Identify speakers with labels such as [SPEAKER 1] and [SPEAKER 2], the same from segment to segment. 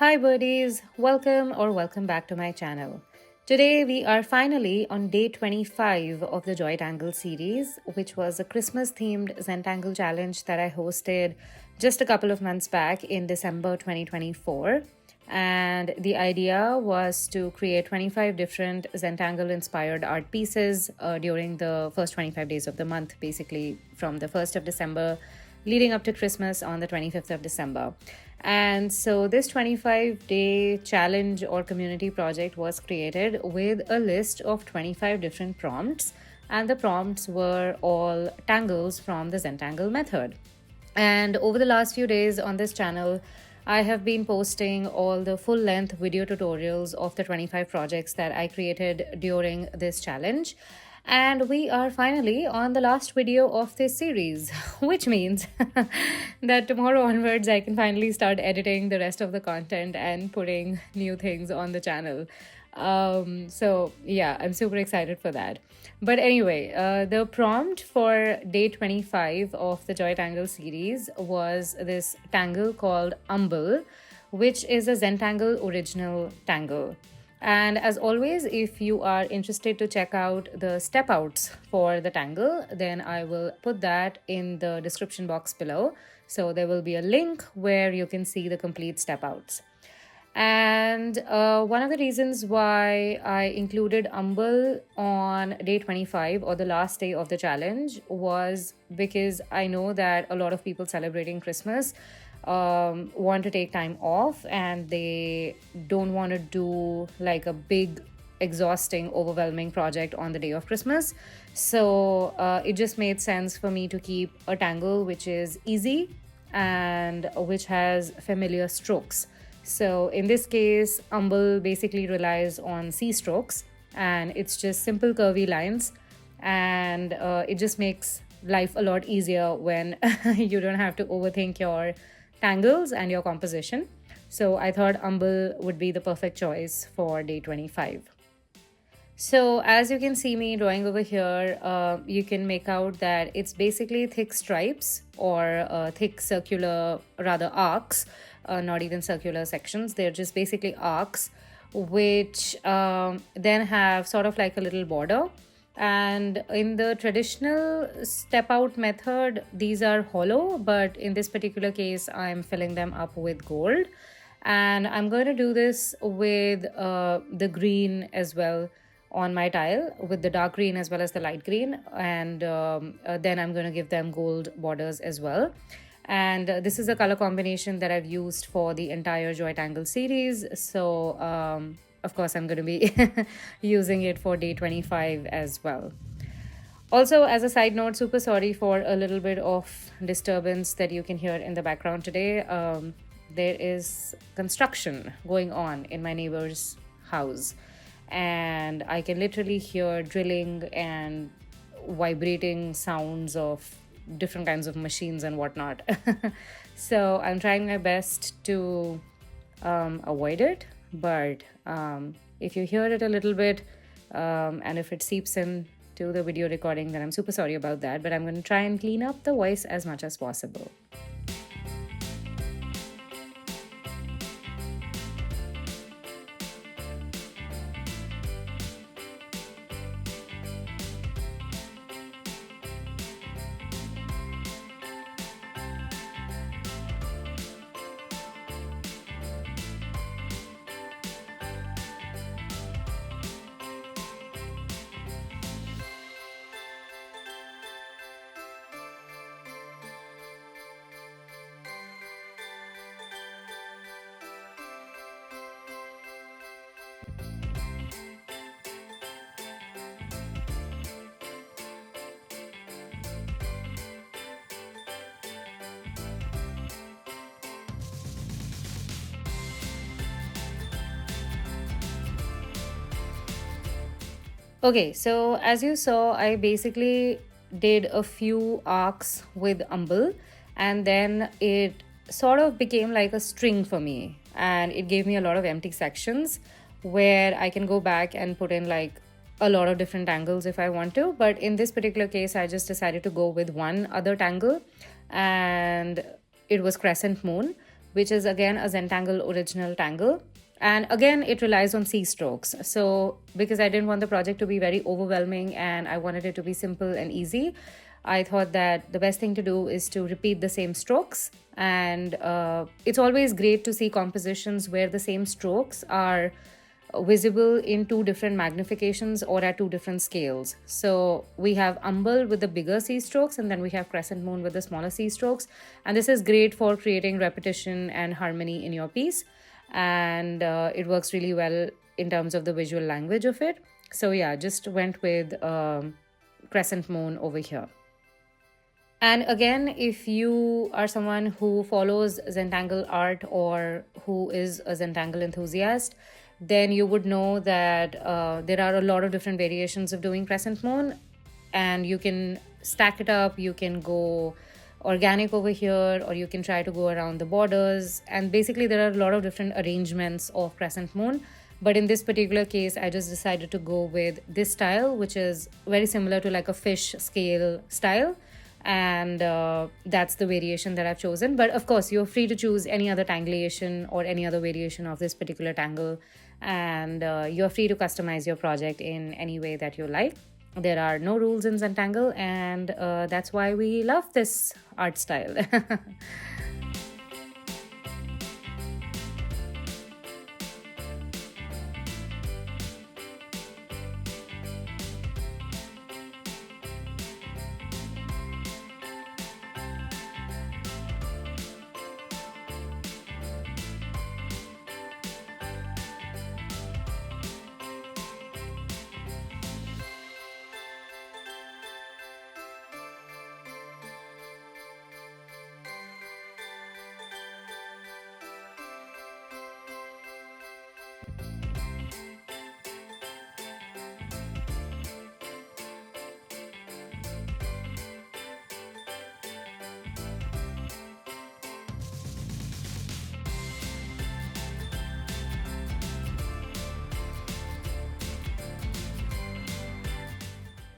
[SPEAKER 1] Hi birdies, welcome back to my channel. Today we are finally on day 25 of the JoyTangle series, which was a Christmas themed Zentangle challenge that I hosted just a couple of months back in December 2024. And the idea was to create 25 different Zentangle inspired art pieces during the first 25 days of the month, basically from the 1st of December leading up to Christmas on the 25th of December. And so this 25-day challenge or community project was created with a list of 25 different prompts, and the prompts were all tangles from the Zentangle method. And over the last few days on this channel, I have been posting all the full length video tutorials of the 25 projects that I created during this challenge. And we are finally on the last video of this series, which means that tomorrow onwards I can finally start editing the rest of the content and putting new things on the channel. So yeah, I'm super excited for that. But anyway, the prompt for day 25 of the JoyTangle series was this tangle called Umble, which is a Zentangle original tangle. And as always, if you are interested to check out the step outs for the tangle, then I will put that in the description box below. So there will be a link where you can see the complete step outs. And one of the reasons why I included Umble on day 25 or the last day of the challenge was because I know that a lot of people celebrating Christmas want to take time off and they don't want to do like a big, exhausting, overwhelming project on the day of Christmas. So it just made sense for me to keep a tangle which is easy and which has familiar strokes. So in this case, Umble basically relies on C strokes, and it's just simple curvy lines, and it just makes life a lot easier when you don't have to overthink your tangles and your composition. So I thought Umble would be the perfect choice for day 25. So as you can see me drawing over here, you can make out that it's basically thick stripes or thick circular, rather arcs, not even circular sections. They're just basically arcs, which then have sort of like a little border. And in the traditional step out method, these are hollow, but in this particular case, I'm filling them up with gold. And I'm going to do this with the green as well on my tile, with the dark green as well as the light green. And then I'm going to give them gold borders as well. And this is a color combination that I've used for the entire JoyTangle series. So of course, I'm going to be using it for day 25 as well. Also, as a side note, super sorry for a little bit of disturbance that you can hear in the background today. There is construction going on in my neighbor's house, and I can literally hear drilling and vibrating sounds of different kinds of machines and whatnot. So I'm trying my best to avoid it, but if you hear it a little bit and if it seeps into the video recording, then I'm super sorry about that, but I'm going to try and clean up the voice as much as possible. Okay, so as you saw, I basically did a few arcs with Umble, and then it sort of became like a string for me, and it gave me a lot of empty sections where I can go back and put in like a lot of different tangles if I want to. But in this particular case, I just decided to go with one other tangle, and it was Crescent Moon, which is again a Zentangle original tangle. And again, it relies on C strokes. So because I didn't want the project to be very overwhelming and I wanted it to be simple and easy, I thought that the best thing to do is to repeat the same strokes. And it's always great to see compositions where the same strokes are visible in two different magnifications or at two different scales. So we have Umble with the bigger C strokes, and then we have Crescent Moon with the smaller C strokes. And this is great for creating repetition and harmony in your piece. And it works really well in terms of the visual language of it. So yeah, just went with Crescent Moon over here. And again, if you are someone who follows Zentangle art or who is a Zentangle enthusiast, then you would know that there are a lot of different variations of doing Crescent Moon, and you can stack it up. You can go organic over here, or you can try to go around the borders. And basically, there are a lot of different arrangements of Crescent Moon. But in this particular case, I just decided to go with this style, which is very similar to like a fish scale style. And that's the variation that I've chosen. But of course, you're free to choose any other tangleation or any other variation of this particular tangle. And you're free to customize your project in any way that you like. There are no rules in Zentangle, and that's why we love this art style.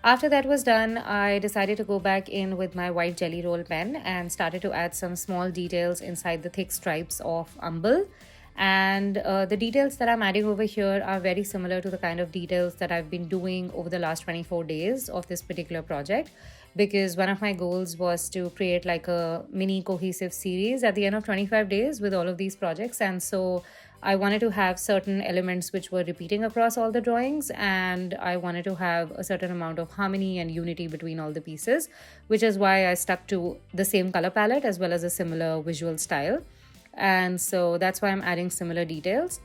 [SPEAKER 1] After that was done, I decided to go back in with my white jelly roll pen and started to add some small details inside the thick stripes of Umble. And the details that I'm adding over here are very similar to the kind of details that I've been doing over the last 24 days of this particular project, because one of my goals was to create like a mini cohesive series at the end of 25 days with all of these projects. And so I wanted to have certain elements which were repeating across all the drawings, and I wanted to have a certain amount of harmony and unity between all the pieces, which is why I stuck to the same color palette as well as a similar visual style. And so that's why I'm adding similar details.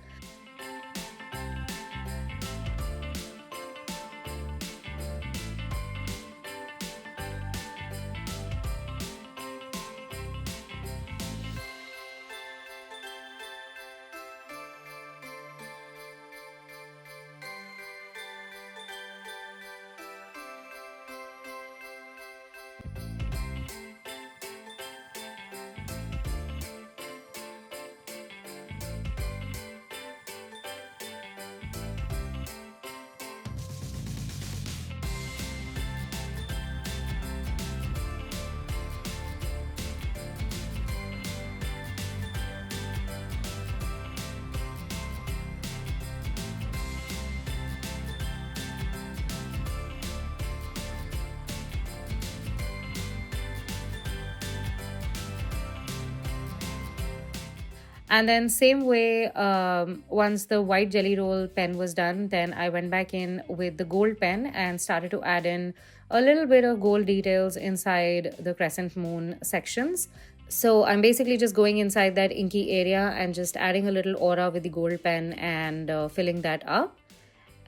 [SPEAKER 1] And then same way, once the white jelly roll pen was done, then I went back in with the gold pen and started to add in a little bit of gold details inside the Crescent Moon sections. So I'm basically just going inside that inky area and just adding a little aura with the gold pen and filling that up.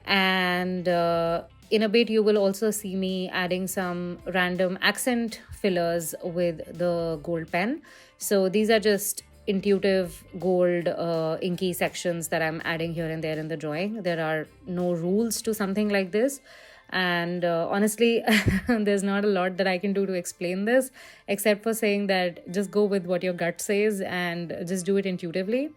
[SPEAKER 1] And in a bit, you will also see me adding some random accent fillers with the gold pen. So these are just intuitive gold inky sections that I'm adding here and there in the drawing. There are no rules to something like this, and honestly there's not a lot that I can do to explain this, except for saying that just go with what your gut says and just do it intuitively.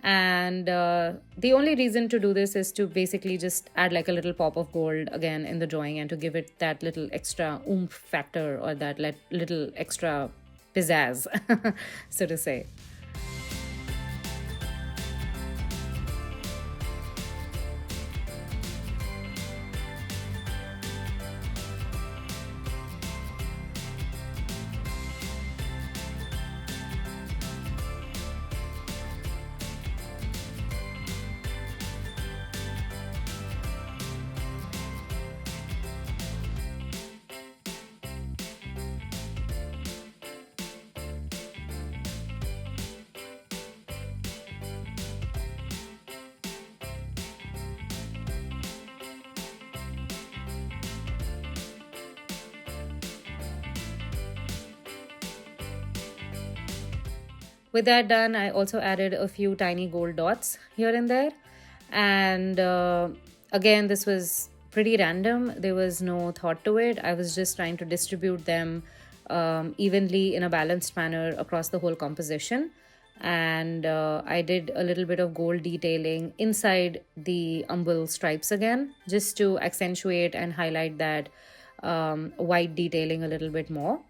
[SPEAKER 1] And the only reason to do this is to basically just add like a little pop of gold again in the drawing, and to give it that little extra oomph factor, or that little extra pizzazz so to say. With that done, I also added a few tiny gold dots here and there. And again, this was pretty random. There was no thought to it. I was just trying to distribute them evenly in a balanced manner across the whole composition. And I did a little bit of gold detailing inside the umble stripes again, just to accentuate and highlight that white detailing a little bit more.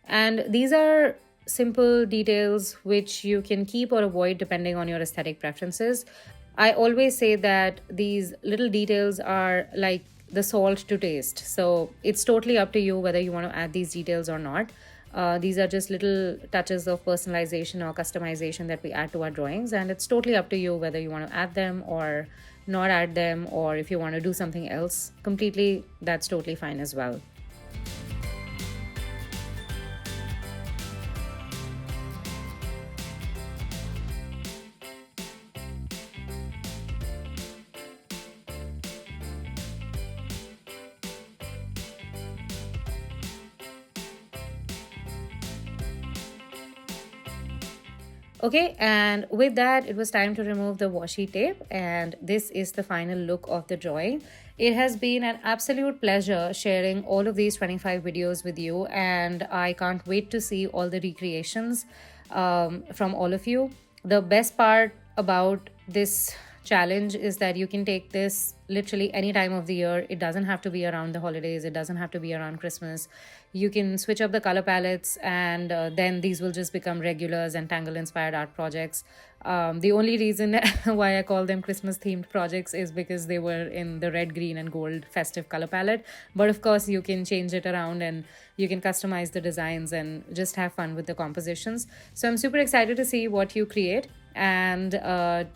[SPEAKER 1] And these are simple details which you can keep or avoid depending on your aesthetic preferences. I always say that these little details are like the salt to taste. So it's totally up to you whether you want to add these details or not. These are just little touches of personalization or customization that we add to our drawings, and it's totally up to you whether you want to add them or not add them, or if you want to do something else completely, that's totally fine as well. Okay, and with that, it was time to remove the washi tape, and this is the final look of the drawing. It has been an absolute pleasure sharing all of these 25 videos with you, and I can't wait to see all the recreations from all of you. The best part about this challenge is that you can take this literally any time of the year. It doesn't have to be around the holidays, it doesn't have to be around Christmas. You can switch up the color palettes, and then these will just become regular Zentangle inspired art projects. The only reason why I call them Christmas themed projects is because they were in the red, green, and gold festive color palette. But of course, you can change it around and you can customize the designs and just have fun with the compositions. So I'm super excited to see what you create. And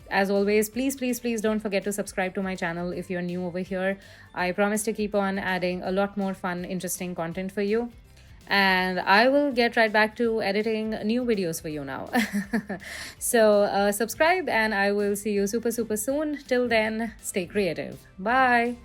[SPEAKER 1] as always, please don't forget to subscribe to my channel if you're new over here. I promise to keep on adding a lot more fun, interesting content for you. And I will get right back to editing new videos for you now. So subscribe, and I will see you super soon. Till then, stay creative. Bye.